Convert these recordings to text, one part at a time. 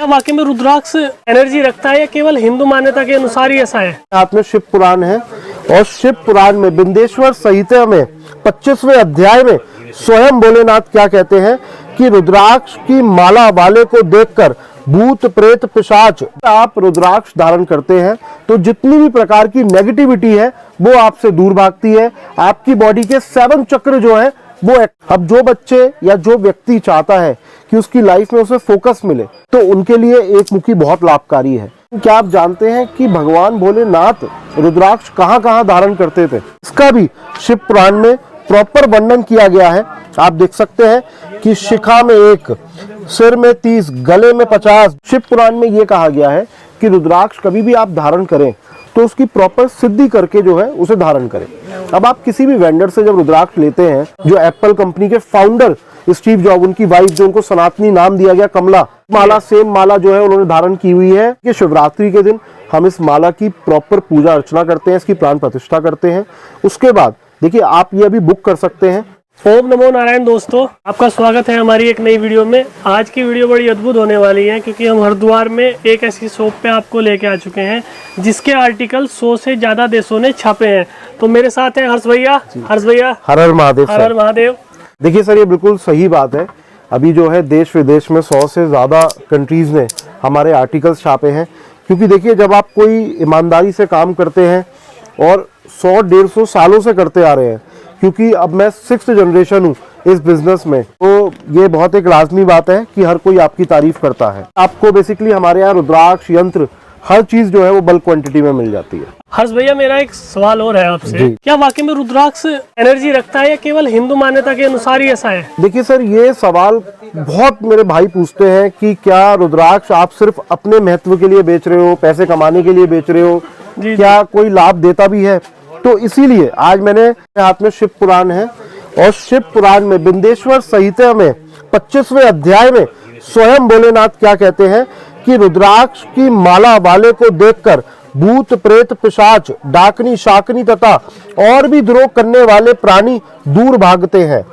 वाकई में रुद्राक्ष एनर्जी रखता है या केवल हिंदू मान्यता के अनुसार ही ऐसा है? हाथ में शिव पुराण है और शिव पुराण में बिंदेश्वर संहिता में 25वें अध्याय में स्वयं भोलेनाथ क्या कहते हैं कि रुद्राक्ष की माला वाले को देखकर भूत प्रेत पिशाच, आप रुद्राक्ष धारण करते हैं तो जितनी भी प्रकार की नेगेटिविटी है वो आपसे दूर भागती है। आपकी बॉडी के 7 चक्र जो है वो, अब जो बच्चे या जो व्यक्ति चाहता है कि उसकी लाइफ में उसे फोकस मिले तो उनके लिए एक मुखी बहुत लाभकारी है। क्या आप जानते हैं कि भगवान भोलेनाथ रुद्राक्ष कहाँ कहाँ धारण करते थे? इसका भी शिव पुराण में प्रॉपर वर्णन किया गया है। आप देख सकते हैं कि शिखा में 1, सिर में 30, गले में 50। शिव पुराण में यह कहा गया है कि रुद्राक्ष कभी भी आप धारण करें तो उसकी प्रॉपर सिद्धि करके जो है उसे धारण करें। अब आप किसी भी वेंडर से जब रुद्राक्ष लेते हैं, जो एप्पल कंपनी के फाउंडर स्टीव जॉब, उनकी वाइफ जो उनको सनातनी नाम दिया गया कमला, माला सेम माला जो है उन्होंने धारण की हुई है कि शिवरात्रि के दिन हम इस माला की प्रॉपर पूजा अर्चना करते हैं, इसकी प्राण प्रतिष्ठा करते हैं। उसके बाद देखिए आप ये अभी बुक कर सकते हैं। ओम नमो नारायण। दोस्तों, आपका स्वागत है हमारी एक नई वीडियो में। आज की वीडियो बड़ी अद्भुत होने वाली है क्योंकि हम हरिद्वार में एक ऐसी शॉप पे आपको लेके आ चुके हैं जिसके आर्टिकल 100 से ज्यादा देशों ने छापे हैं। तो मेरे साथ हैं हर्ष भैया। हर्ष भैया, हर हर महादेव। हर हर महादेव। देखिए सर, ये बिल्कुल सही बात है। अभी जो है देश विदेश में 100 से ज़्यादा कंट्रीज़ ने हमारे आर्टिकल्स छापे हैं। क्योंकि देखिए जब आप कोई ईमानदारी से काम करते हैं और 100-150 सालों से करते आ रहे हैं, क्योंकि अब मैं 6th जनरेशन हूँ इस बिजनेस में, तो ये बहुत एक लाजमी बात है कि हर कोई आपकी तारीफ करता है। आपको बेसिकली हमारे यहाँ रुद्राक्ष यंत्र हर चीज जो है वो बल्क क्वांटिटी में मिल जाती है। हर्ष भैया, मेरा एक सवाल और है आपसे, क्या वाकई में रुद्राक्ष एनर्जी रखता है या केवल हिंदू मान्यता के अनुसार ही ऐसा है? देखिए सर, ये सवाल बहुत मेरे भाई पूछते हैं कि क्या रुद्राक्ष आप सिर्फ अपने महत्व के लिए बेच रहे हो, पैसे कमाने के लिए बेच रहे हो, क्या कोई लाभ देता भी है? तो इसीलिए आज मैंने हाथ में शिव पुराण है और शिव पुराण में बिंदेश्वर संहिता में 25वें अध्याय में स्वयं भोलेनाथ क्या कहते हैं कि रुद्राक्ष की माला वाले को देखकर भूत प्रेत पिशाच, डाकनी शाकनी तथा और भी द्रोह करने वाले प्राणी दूर भागते हैं।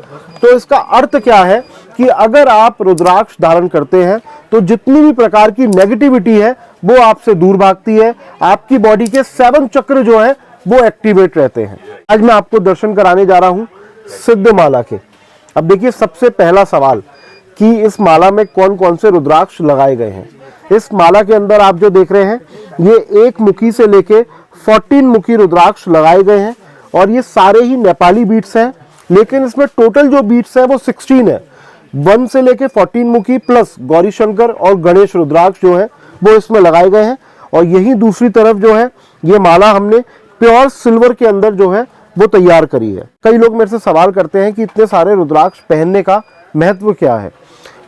तो इसका अर्थ क्या है कि अगर आप रुद्राक्ष धारण करते हैं तो जितनी भी प्रकार की नेगेटिविटी है वो आपसे दूर भागती है। आपकी बॉडी के 7 चक्र जो है वो एक्टिवेट रहते हैं। आज मैं आपको दर्शन कराने जा रहा हूं सिद्ध माला के। अब देखिए सबसे पहला सवाल कि इस माला में कौन कौन से रुद्राक्ष लगाए गए हैं। इस माला के अंदर आप जो देख रहे हैं ये 1 मुखी से लेके 14 मुखी रुद्राक्ष लगाए गए हैं और ये सारे ही नेपाली बीट्स हैं, लेकिन इसमें टोटल जो बीट्स हैं वो 16 है। 1 से लेके 14 मुखी प्लस गौरी शंकर और गणेश रुद्राक्ष जो है वो इसमें लगाए गए हैं। और यही दूसरी तरफ जो है ये माला हमने प्योर सिल्वर के अंदर जो है वो तैयार करी है। कई लोग मेरे से सवाल करते हैं कि इतने सारे रुद्राक्ष पहनने का महत्व क्या है।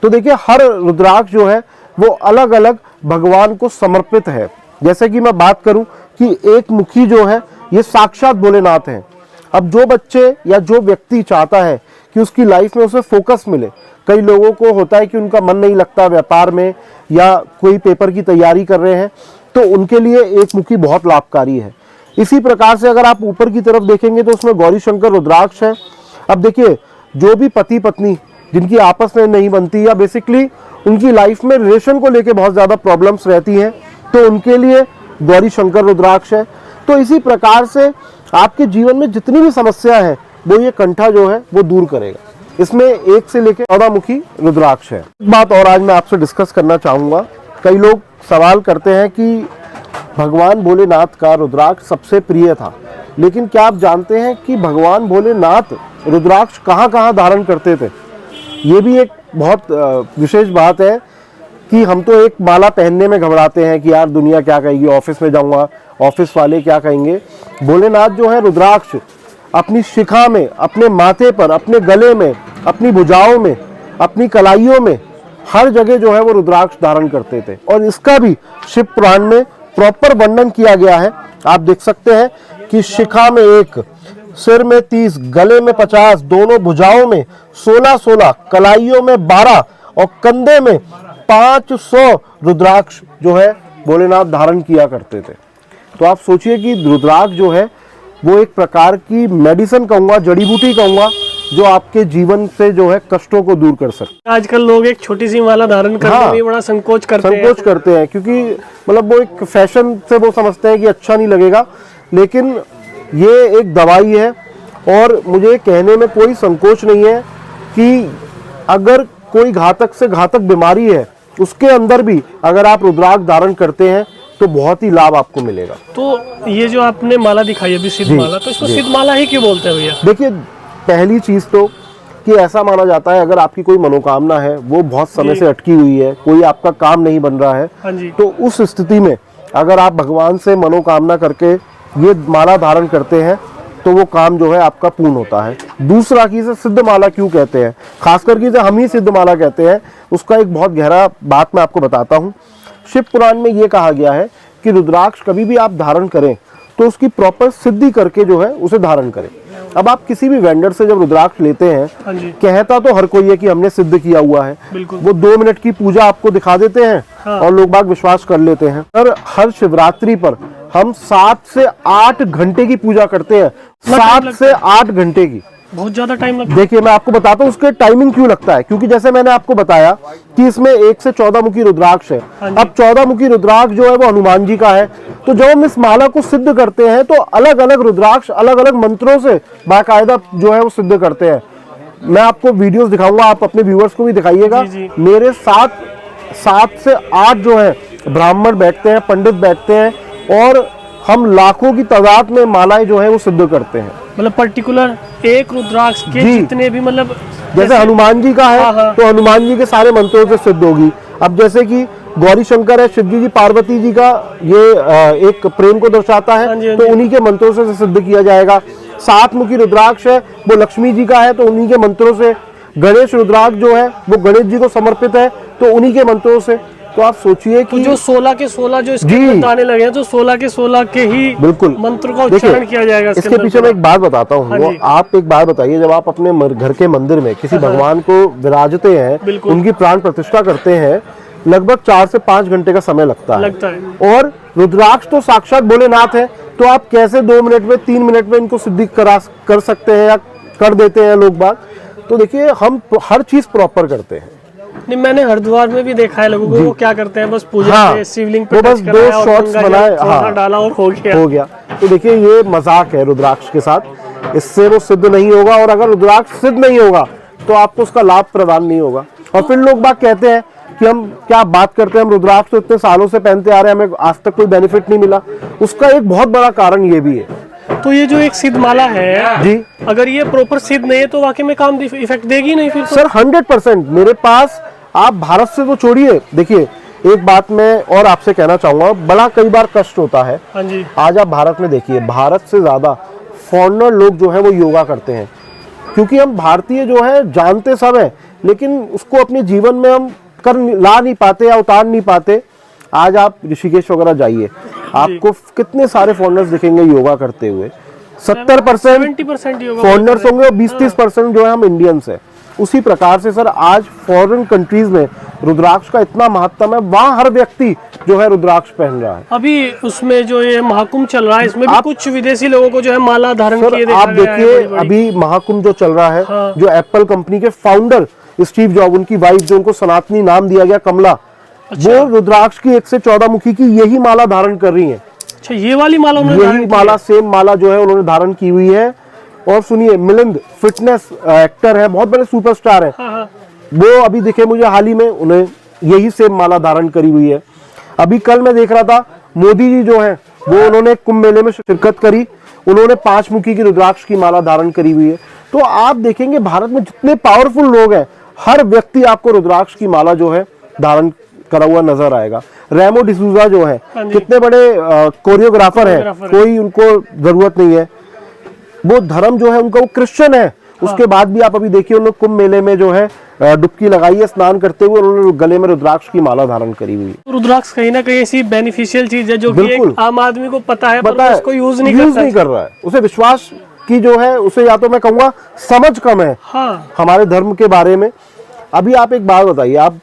तो देखिए हर रुद्राक्ष जो है वो अलग अलग भगवान को समर्पित है। जैसे कि मैं बात करूं कि 1 मुखी जो है ये साक्षात भोलेनाथ हैं। अब जो बच्चे या जो व्यक्ति चाहता है कि उसकी लाइफ में उसे फोकस मिले, कई लोगों को होता है कि उनका मन नहीं लगता व्यापार में या कोई पेपर की तैयारी कर रहे हैं, तो उनके लिए 1 मुखी बहुत लाभकारी है। इसी प्रकार से अगर आप ऊपर की तरफ देखेंगे तो उसमें गौरी शंकर रुद्राक्ष है। अब देखिए जो भी पति पत्नी जिनकी आपस में नहीं बनती या बेसिकली उनकी लाइफ में रिलेशन को लेके बहुत ज़्यादा प्रॉब्लम्स रहती हैं, तो उनके लिए गौरी शंकर रुद्राक्ष है। तो इसी प्रकार से आपके जीवन में जितनी भी समस्या है वो ये कंठा जो है वो दूर करेगा। इसमें 1 से लेकर 14 मुखी रुद्राक्ष है। एक बात और आज मैं आपसे डिस्कस करना चाहूँगा। कई लोग सवाल करते हैं कि भगवान भोलेनाथ का रुद्राक्ष सबसे प्रिय था, लेकिन क्या आप जानते हैं कि भगवान भोलेनाथ रुद्राक्ष कहाँ कहाँ धारण करते थे? ये भी एक बहुत विशेष बात है कि हम तो एक माला पहनने में घबराते हैं कि यार दुनिया क्या कहेगी, ऑफिस में जाऊंगा ऑफिस वाले क्या कहेंगे। भोलेनाथ जो है रुद्राक्ष अपनी शिखा में, अपने माथे पर, अपने गले में, अपनी भुजाओं में, अपनी कलाइयों में, हर जगह जो है वो रुद्राक्ष धारण करते थे। और इसका भी शिव पुराण में प्रॉपर वर्णन किया गया है। आप देख सकते हैं कि शिखा में 1, सिर में 30, गले में 50, दोनों भुजाओं में 16-16, कलाइयों में 12 और कंधे में 500 रुद्राक्ष जो है भोलेनाथ धारण किया करते थे। तो आप सोचिए कि रुद्राक्ष जो है वो एक प्रकार की मेडिसिन कहूँगा, जड़ी बूटी कहूँगा, जो आपके जीवन से जो है कष्टों को दूर कर सकते आजकल लोग एक छोटी सी माला धारण करने में बड़ा संकोच करते हैं क्योंकि मतलब वो एक फैशन से वो समझते हैं कि अच्छा नहीं लगेगा, लेकिन ये एक दवाई है। और मुझे कहने में कोई संकोच नहीं है कि अगर कोई घातक से घातक बीमारी है उसके अंदर भी अगर आप रुद्राक्ष धारण करते हैं तो बहुत ही लाभ आपको मिलेगा। तो ये जो आपने माला दिखाई अभी सिद्ध माला, तो इसको सिद्ध माला ही क्यों बोलते हैं भैया? देखिए, पहली चीज तो कि ऐसा माना जाता है अगर आपकी कोई मनोकामना है वो बहुत समय से अटकी हुई है, कोई आपका काम नहीं बन रहा है, तो उस स्थिति में अगर आप भगवान से मनोकामना करके ये माला धारण करते हैं तो वो काम जो है आपका पूर्ण होता है। दूसरा कि इसे सिद्ध माला क्यों कहते हैं, खासकर कि इसे हम ही सिद्ध माला कहते हैं, उसका एक बहुत गहरा बात मैं आपको बताता हूँ। शिव पुराण में ये कहा गया है कि रुद्राक्ष कभी भी आप धारण करें तो उसकी प्रॉपर सिद्धि करके जो है उसे धारण करें। अब आप किसी भी वेंडर से जब रुद्राक्ष लेते हैं, कहता तो हर कोई है कि हमने सिद्ध किया हुआ है, वो 2 मिनट की पूजा आपको दिखा देते हैं और लोग बाग विश्वास कर लेते हैं। पर हर शिवरात्रि पर हम 7 से 8 घंटे की पूजा करते हैं, 7 से 8 घंटे की, बहुत ज्यादा टाइम लगता है। देखिए मैं आपको बताता हूँ उसके टाइमिंग क्यों लगता है, क्योंकि जैसे मैंने आपको बताया कि इसमें 1 से 14 मुखी रुद्राक्ष है। अब 14 मुखी रुद्राक्ष जो है वो हनुमान जी का है, तो जब हम इस माला को सिद्ध करते हैं तो अलग अलग रुद्राक्ष अलग अलग मंत्रों से बाकायदा जो है वो सिद्ध करते हैं। मैं आपको वीडियोस दिखाऊंगा, आप अपने व्यूअर्स को भी दिखाइएगा। मेरे साथ 7 से 8 जो है ब्राह्मण बैठते हैं, पंडित बैठते हैं और हम लाखों की तादाद में मालाएं जो है वो सिद्ध करते हैं। मतलब पर्टिकुलर एक रुद्राक्ष के जितने भी, मतलब जैसे हनुमान जी का है तो हनुमान जी के सारे मंत्रों से सिद्ध होगी। अब जैसे कि गौरी शंकर है, शिव जी पार्वती जी का ये एक प्रेम को दर्शाता है, तो उन्हीं के मंत्रों से सिद्ध किया जाएगा। 7 मुखी रुद्राक्ष है वो लक्ष्मी जी का है, तो उन्हीं के मंत्रों से। गणेश रुद्राक्ष जो है वो गणेश जी को समर्पित है, तो उन्हीं के मंत्रों से। तो आप सोचिए कि जो 16 के 16 जो इसके अंदर आने लगे हैं, तो 16 के 16 के ही बिल्कुल मंत्र का उच्चारण किया जाएगा। इसके पीछे मैं एक बात बताता हूँ, वो आप एक बात बताइए, जब आप अपने घर के मंदिर में किसी भगवान को विराजते हैं, उनकी प्राण प्रतिष्ठा करते हैं, लगभग 4 से 5 घंटे का समय लगता है। और रुद्राक्ष तो साक्षात भोलेनाथ है, तो आप कैसे 2 मिनट में 3 मिनट में इनको सिद्धि कर सकते हैं या कर देते हैं लोग बात। तो देखिए हम हर चीज प्रॉपर करते हैं। नहीं, मैंने हरिद्वार में भी देखा है लोगों को, वो क्या करते हैं, बस पूजा पे शिवलिंग पे बस 2 शॉट्स बनाए, डाला और हो गया। तो देखिए ये मजाक है रुद्राक्ष के साथ, इससे वो सिद्ध नहीं होगा। और अगर रुद्राक्ष सिद्ध नहीं होगा तो आपको उसका लाभ प्रदान नहीं होगा। और फिर लोग बात कहते हैं कि हम क्या बात करते हैं, हम रुद्राक्ष तो इतने सालों से पहनते आ रहे हैं, हमें आज तक कोई बेनिफिट नहीं मिला। उसका एक बहुत बड़ा कारण ये भी है। तो ये जो एक सिद्ध माला है जी, अगर ये प्रॉपर सिद्ध नहीं है तो वाकई में काम इफेक्ट देगी नहीं फिर? सर 100% मेरे पास, आप भारत से तो छोड़िए, देखिए एक बात मैं और आपसे कहना चाहूंगा, बड़ा कई बार कष्ट होता है। हाँ जी। आज आप भारत में देखिए, भारत से ज्यादा फॉरेनर लोग जो है वो योगा करते हैं, क्योंकि हम भारतीय जो है जानते सब है, लेकिन उसको अपने जीवन में हम ला नहीं पाते या उतार नहीं पाते। आज आप ऋषिकेश वगैरह जाइए, आपको कितने सारे फॉरेनर्स दिखेंगे योगा करते हुए। 70% फॉरेनर्स होंगे और 20-30% जो है हम इंडियंस है। उसी प्रकार से सर आज फॉरेन कंट्रीज में रुद्राक्ष का इतना महत्व है, वहाँ हर व्यक्ति जो है रुद्राक्ष पहन रहा है। अभी उसमें जो ये महाकुंभ चल रहा है, इसमें भी कुछ विदेशी लोगों को जो है माला धारण किए देखा आप देखिए अभी महाकुंभ जो चल रहा है, जो एप्पल कंपनी के फाउंडर स्टीव जॉब, उनकी वाइफ जो उनको सनातनी नाम दिया गया कमला, वो रुद्राक्ष की 1 से 14 मुखी की यही माला धारण कर रही है। अच्छा, ये वाली माला यही माला, सेम माला जो है उन्होंने धारण की हुई है। और सुनिए, मिलिंद फिटनेस एक्टर है, बहुत बड़े सुपरस्टार है, वो अभी दिखे मुझे हाल ही में, उन्हें यही सेम माला धारण करी हुई है। अभी कल मैं देख रहा था मोदी जी जो है वो उन्होंने कुंभ मेले में शिरकत करी, उन्होंने 5 मुखी की रुद्राक्ष की माला धारण करी हुई है। तो आप देखेंगे भारत में जितने पावरफुल लोग हैं, हर व्यक्ति आपको रुद्राक्ष की माला जो है धारण करा हुआ नजर आएगा। रेमो डिसूजा जो है, कितने बड़े कोरियोग्राफर हैं, कोई उनको जरूरत नहीं है। वो धर्म जो है उनका, वो क्रिश्चियन है, उसके बाद भी आप अभी देखिए उन लोग कुंभ मेले में जो है डुबकी लगाई है स्नान करते हुए, उन्होंने गले में रुद्राक्ष की माला धारण करी हुई है। रुद्राक्ष कहीं ना कहीं ऐसी बेनिफिशियल चीज है जो कि एक आम आदमी को पता है, पर उसको यूज नहीं कर रहा है। उसे विश्वास की जो है, उसे या तो मैं कहूँगा समझ कम है हमारे धर्म के बारे में। अभी आप एक बात बताइए, आप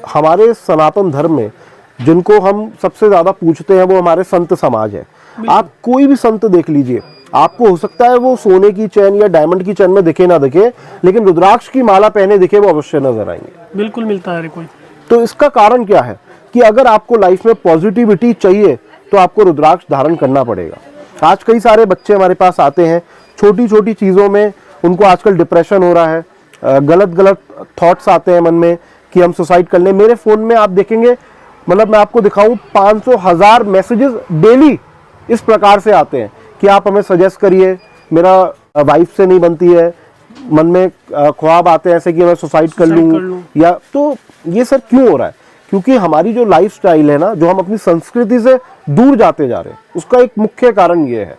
हमारे सनातन धर्म में जिनको हम सबसे ज्यादा पूछते हैं वो हमारे संत समाज है। आप कोई भी संत देख लीजिए, आपको हो सकता है वो सोने की चैन या डायमंड की चैन में दिखे ना दिखे, लेकिन रुद्राक्ष की माला पहने दिखे वो अवश्य नजर आएंगे। बिल्कुल मिलता है कोई। तो इसका कारण क्या है कि अगर आपको लाइफ में पॉजिटिविटी चाहिए तो आपको रुद्राक्ष धारण करना पड़ेगा। आज कई सारे बच्चे हमारे पास आते हैं, छोटी छोटी चीज़ों में उनको आजकल डिप्रेशन हो रहा है, गलत गलत थॉट्स आते हैं मन में कि हम सुसाइड कर लें। मेरे फ़ोन में आप देखेंगे, मतलब मैं आपको दिखाऊं, 500,000 मैसेजेस डेली इस प्रकार से आते हैं कि आप हमें सजेस्ट करिए, मेरा वाइफ से नहीं बनती है, मन में ख्वाब आते हैं ऐसे कि मैं सुसाइड कर लूँ या। तो ये सब क्यों हो रहा है? क्योंकि हमारी जो लाइफस्टाइल है ना, जो हम अपनी संस्कृति से दूर जाते जा रहे हैं, उसका एक मुख्य कारण ये है।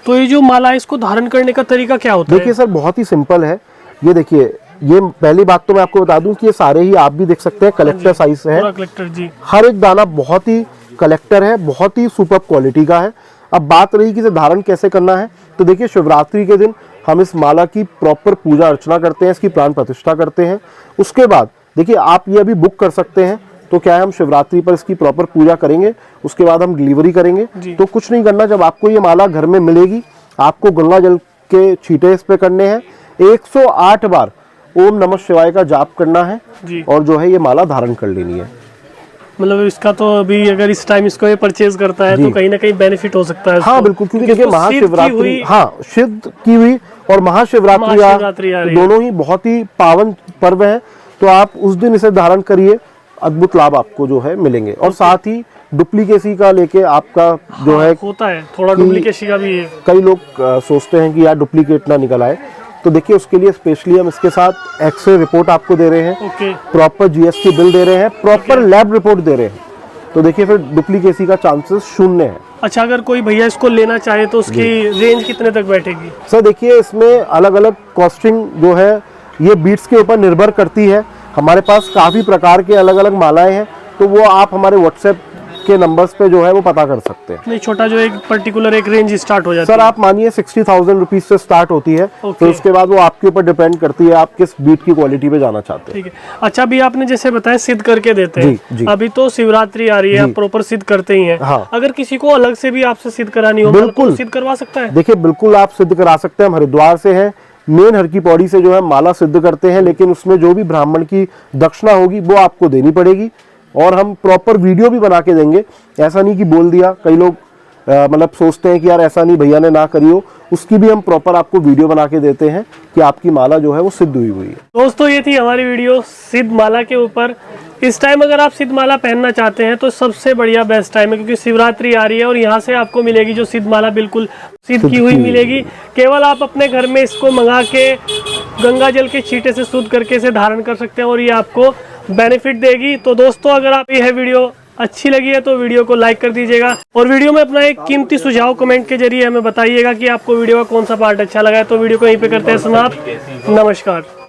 तो ये जो माला है इसको धारण करने का तरीका क्या होता है? देखिए सर, बहुत ही सिंपल है। ये देखिए, ये पहली बात तो मैं आपको बता दूं कि ये सारे ही आप भी देख सकते हैं कलेक्टर साइज है। कलेक्टर जी, हर एक दाना बहुत ही कलेक्टर है, बहुत ही सुपर क्वालिटी का है। अब बात रही कि इसे धारण कैसे करना है, तो देखिए शिवरात्रि के दिन हम इस माला की प्रॉपर पूजा अर्चना करते हैं, इसकी प्राण प्रतिष्ठा करते हैं। उसके बाद देखिए आप ये अभी बुक कर सकते हैं, तो क्या है, हम शिवरात्रि पर इसकी प्रॉपर पूजा करेंगे, उसके बाद हम डिलीवरी करेंगे। तो कुछ नहीं करना, जब आपको ये माला घर में मिलेगी, आपको गंगा जल के छींटे इस पे करने हैं, 108 बार ओम नमः शिवाय का जाप करना है और जो है ये माला धारण कर लेनी है। मतलब इसका तो अभी अगर इस टाइम इसको ये परचेज करता है तो कहीं ना कहीं बेनिफिट हो सकता है। हाँ बिल्कुल, क्योंकि देखिए महाशिवरात्रि, हाँ सिद्ध की हुई और महाशिवरात्रि दोनों ही बहुत ही पावन पर्व है। तो आप उस दिन इसे धारण करिए, अद्भुत लाभ आपको जो है मिलेंगे। और साथ ही डुप्लीकेसी का लेके आपका जो है होता है, थोड़ा डुप्लीकेसी का भी है। कई लोग सोचते हैं कि यार डुप्लीकेट ना निकल आए, तो देखिए उसके लिए स्पेशली हम इसके साथ एक्सरे रिपोर्ट आपको दे रहे हैं, प्रॉपर जीएसटी बिल दे रहे हैं, प्रॉपर लैब रिपोर्ट दे रहे हैं। तो देखिए फिर डुप्लीकेसी का चांसेस शून्य है। अच्छा, अगर कोई भैया इसको लेना चाहे तो उसकी रेंज कितने तक बैठेगी? सर देखिए, इसमें अलग अलग कॉस्टिंग जो है ये बीट्स के ऊपर निर्भर करती है। हमारे पास काफ़ी प्रकार के अलग अलग मालाएं हैं, तो वो आप हमारे व्हाट्सएप के नंबर्स पे जो है वो पता कर सकते हैं। नहीं, छोटा जो एक पर्टिकुलर एक रेंज स्टार्ट हो जाती है। सर आप मानिए 60,000 रुपीज से स्टार्ट होती है, तो उसके बाद वो आपके ऊपर डिपेंड करती है आप किस बीट की क्वालिटी पे जाना चाहते हैं। ठीक है। अच्छा, अभी आपने जैसे बताया सिद्ध करके देते हैं, जी। अभी तो शिवरात्रि आ रही है, आप प्रॉपर सिद्ध करते ही हैं। हाँ। अगर किसी को अलग से भी आपसे सिद्ध करानी हो, बिल्कुल तो सिद्ध करवा सकता है? देखिए बिल्कुल आप सिद्ध करा सकते हैं। हम हरिद्वार से हैं, मेन हर की पौड़ी से जो है माला सिद्ध करते हैं, लेकिन उसमें जो भी ब्राह्मण की दक्षिणा होगी वो आपको देनी पड़ेगी और हम प्रॉपर वीडियो भी बना के देंगे। ऐसा नहीं कि बोल दिया, कई लोग मतलब सोचते हैं कि यार ऐसा नहीं, भैया ने ना करी हो, उसकी भी हम प्रॉपर आपको वीडियो बना के देते हैं कि आपकी माला जो है वो सिद्ध हुई है। दोस्तों ये थी हमारी वीडियो सिद्ध माला के ऊपर। इस टाइम अगर आप सिद्ध माला पहनना चाहते हैं तो सबसे बढ़िया बेस्ट टाइम है, क्योंकि शिवरात्रि आ रही है और यहाँ से आपको मिलेगी जो सिद्ध माला बिल्कुल सिद्ध की हुई मिलेगी। केवल आप अपने घर में इसको मंगा के गंगा जल के छींटे से शुद्ध करके इसे धारण कर सकते हैं और ये आपको बेनिफिट देगी। तो दोस्तों अगर आप यह वीडियो अच्छी लगी है तो वीडियो को लाइक कर दीजिएगा और वीडियो में अपना एक कीमती सुझाव कमेंट के जरिए हमें बताइएगा कि आपको वीडियो का कौन सा पार्ट अच्छा लगा है। तो वीडियो को यहीं पे करते हैं समाप्त। नमस्कार।